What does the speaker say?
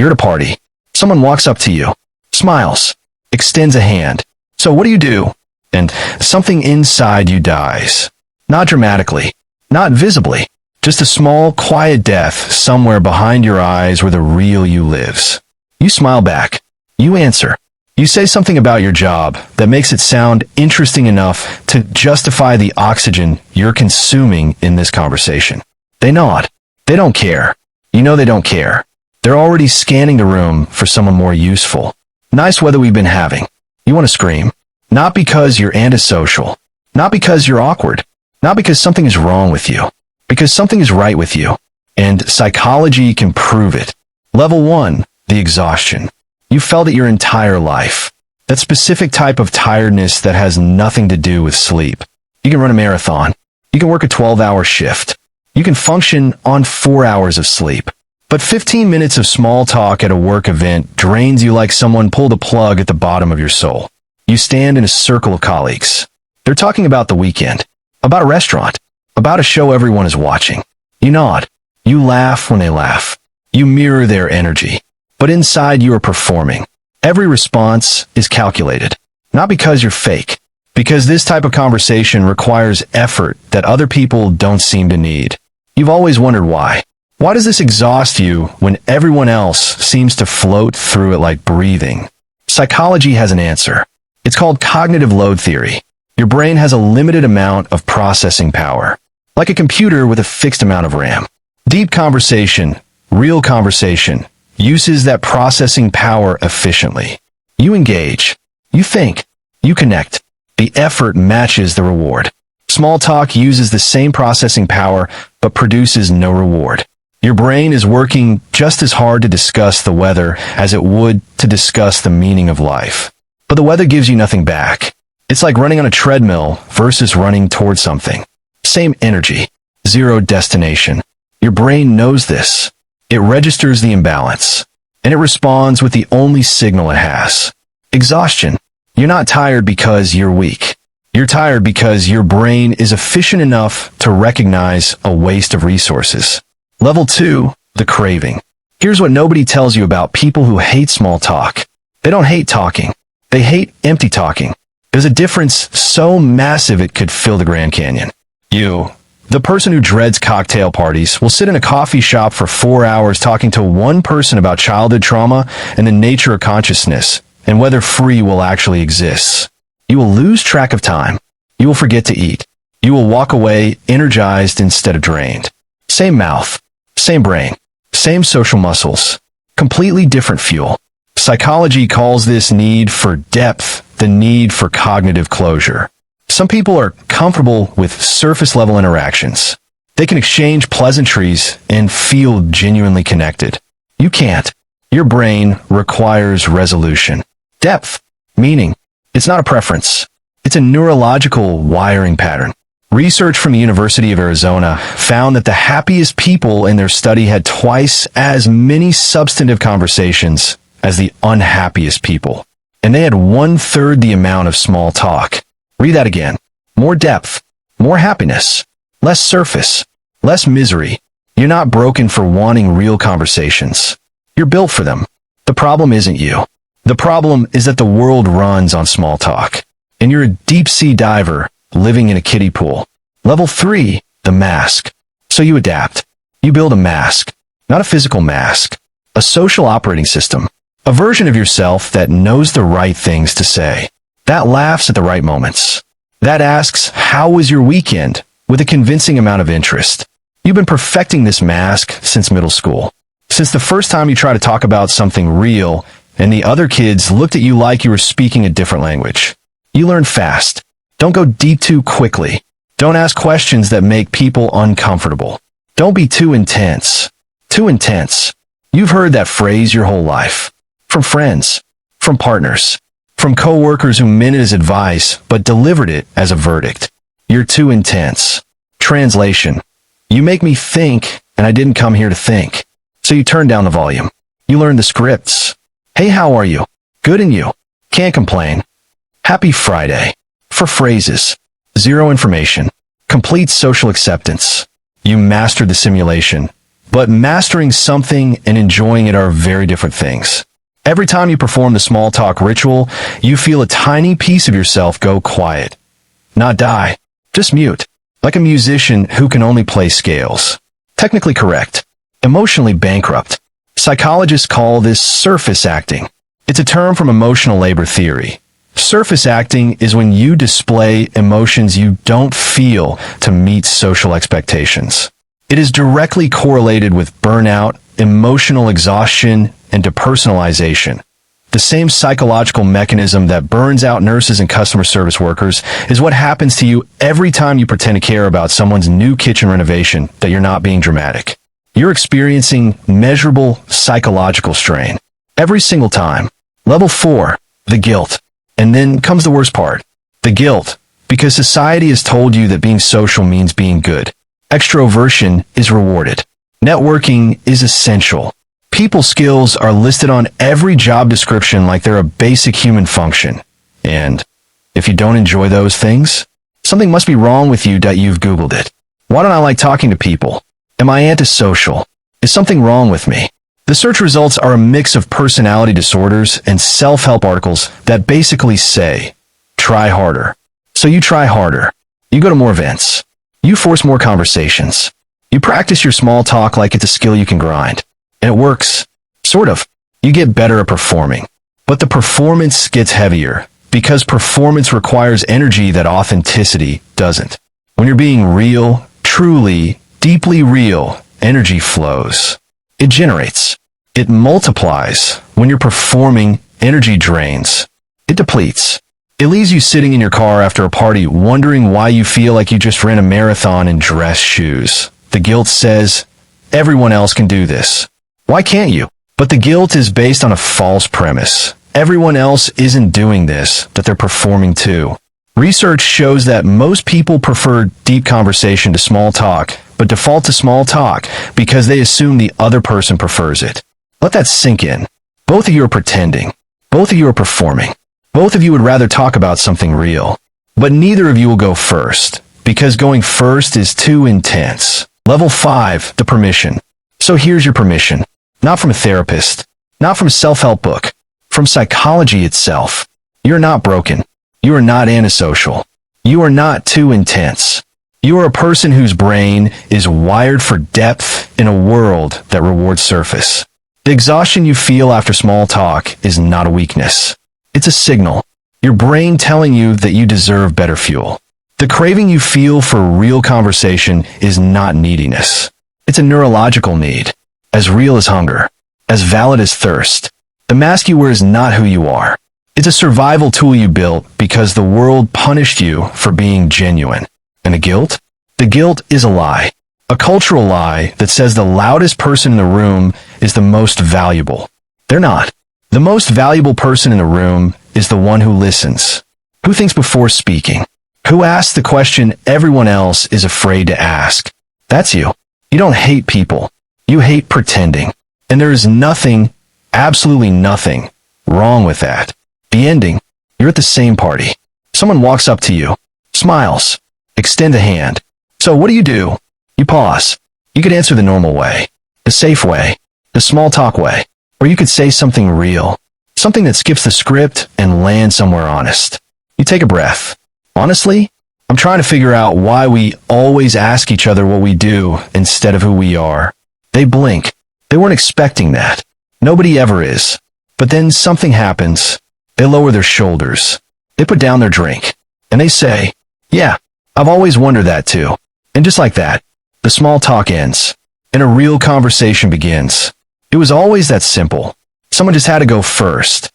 You're at a party. Someone walks up to you, smiles, extends a hand. So what do? And something inside you dies. Not dramatically, not visibly, just a small, quiet death somewhere behind your eyes where the real you lives. You smile back. You answer. You say something about your job that makes it sound interesting enough to justify the oxygen you're consuming in this conversation. They nod. They don't care. You know they don't care. They're already scanning the room for someone more useful. Nice weather we've been having. You want to scream. Not because you're antisocial. Not because you're awkward. Not because something is wrong with you. Because something is right with you. And psychology can prove it. Level 1, the exhaustion. You felt it your entire life. That specific type of tiredness that has nothing to do with sleep. You can run a marathon. You can work a 12-hour shift. You can function on 4 hours of sleep. But 15 minutes of small talk at a work event drains you like someone pulled a plug at the bottom of your soul. You stand in a circle of colleagues. They're talking about the weekend, about a restaurant, about a show everyone is watching. You nod. You laugh when they laugh. You mirror their energy. But inside you are performing. Every response is calculated. Not because you're fake. Because this type of conversation requires effort that other people don't seem to need. You've always wondered why. Why does this exhaust you when everyone else seems to float through it like breathing? Psychology has an answer. It's called cognitive load theory. Your brain has a limited amount of processing power, like a computer with a fixed amount of RAM. Deep conversation, real conversation, uses that processing power efficiently. You engage. You think. You connect. The effort matches the reward. Small talk uses the same processing power, but produces no reward. Your brain is working just as hard to discuss the weather as it would to discuss the meaning of life. But the weather gives you nothing back. It's like running on a treadmill versus running towards something. Same energy, zero destination. Your brain knows this. It registers the imbalance, and it responds with the only signal it has. Exhaustion. You're not tired because you're weak. You're tired because your brain is efficient enough to recognize a waste of resources. Level 2, the craving. Here's what nobody tells you about people who hate small talk. They don't hate talking. They hate empty talking. There's a difference so massive it could fill the Grand Canyon. You, the person who dreads cocktail parties, will sit in a coffee shop for 4 hours talking to one person about childhood trauma and the nature of consciousness and whether free will actually exists. You will lose track of time. You will forget to eat. You will walk away energized instead of drained. Same mouth. Same brain, same social muscles, completely different fuel. Psychology calls this need for depth the need for cognitive closure. Some people are comfortable with surface-level interactions. They can exchange pleasantries and feel genuinely connected. You can't. Your brain requires resolution. Depth, meaning. It's not a preference. It's a neurological wiring pattern. Research from the University of Arizona found that the happiest people in their study had twice as many substantive conversations as the unhappiest people. And they had 1/3 the amount of small talk. Read that again. More depth, more happiness, less surface, less misery. You're not broken for wanting real conversations. You're built for them. The problem isn't you. The problem is that the world runs on small talk. And you're a deep-sea diver living in a kiddie pool. Level 3, the mask. So you adapt. You build a mask, not a physical mask, a social operating system, a version of yourself that knows the right things to say, that laughs at the right moments, that asks, how was your weekend, with a convincing amount of interest. You've been perfecting this mask since middle school, since the first time you tried to talk about something real and the other kids looked at you like you were speaking a different language. You learn fast. Don't go deep too quickly. Don't ask questions that make people uncomfortable. Don't be too intense. Too intense. You've heard that phrase your whole life. From friends. From partners. From coworkers who meant it as advice but delivered it as a verdict. You're too intense. Translation. You make me think, and I didn't come here to think. So you turn down the volume. You learn the scripts. Hey, how are you? Good, and you? Can't complain. Happy Friday. For phrases. Zero information. Complete social acceptance. You mastered the simulation. But mastering something and enjoying it are very different things. Every time you perform the small talk ritual, you feel a tiny piece of yourself go quiet. Not die, just mute, like a musician who can only play scales. Technically correct. Emotionally bankrupt. Psychologists call this surface acting. It's a term from emotional labor theory. Surface acting is when you display emotions you don't feel to meet social expectations. It is directly correlated with burnout, emotional exhaustion, and depersonalization. The same psychological mechanism that burns out nurses and customer service workers is what happens to you every time you pretend to care about someone's new kitchen renovation that you're not being dramatic. You're experiencing measurable psychological strain. Every single time. Level 4, the guilt. And then comes the worst part. The guilt, because society has told you that being social means being good. Extroversion is rewarded. Networking is essential. People skills are listed on every job description like they're a basic human function. And if you don't enjoy those things, something must be wrong with you that you've Googled it. Why don't I like talking to people? Am I antisocial? Is something wrong with me? The search results are a mix of personality disorders and self-help articles that basically say, try harder. So you try harder. You go to more events. You force more conversations. You practice your small talk like it's a skill you can grind. And it works. Sort of. You get better at performing. But the performance gets heavier because performance requires energy that authenticity doesn't. When you're being real, truly, deeply real, energy flows. It generates. It multiplies. When you're performing, energy drains. It depletes. It leaves you sitting in your car after a party wondering why you feel like you just ran a marathon in dress shoes. The guilt says, everyone else can do this. Why can't you? But the guilt is based on a false premise. Everyone else isn't doing this, that they're performing too. Research shows that most people prefer deep conversation to small talk, but default to small talk because they assume the other person prefers it. Let that sink in. Both of you are pretending. Both of you are performing. Both of you would rather talk about something real. But neither of you will go first, because going first is too intense. Level 5, the permission. So here's your permission. Not from a therapist. Not from a self-help book. From psychology itself. You're not broken. You are not antisocial. You are not too intense. You are a person whose brain is wired for depth in a world that rewards surface. The exhaustion you feel after small talk is not a weakness. It's a signal. Your brain telling you that you deserve better fuel. The craving you feel for real conversation is not neediness. It's a neurological need. As real as hunger. As valid as thirst. The mask you wear is not who you are. It's a survival tool you built because the world punished you for being genuine. And the guilt? The guilt is a lie. A cultural lie that says the loudest person in the room is the most valuable. They're not. The most valuable person in the room is the one who listens. Who thinks before speaking. Who asks the question everyone else is afraid to ask. That's you. You don't hate people. You hate pretending. And there is nothing, absolutely nothing, wrong with that. The ending, you're at the same party. Someone walks up to you, smiles, extends a hand. So what do? You pause. You could answer the normal way, the safe way, the small talk way, or you could say something real, something that skips the script and lands somewhere honest. You take a breath. Honestly, I'm trying to figure out why we always ask each other what we do instead of who we are. They blink. They weren't expecting that. Nobody ever is. But then something happens. They lower their shoulders. They put down their drink. And they say, yeah, I've always wondered that too. And just like that, the small talk ends. And a real conversation begins. It was always that simple. Someone just had to go first.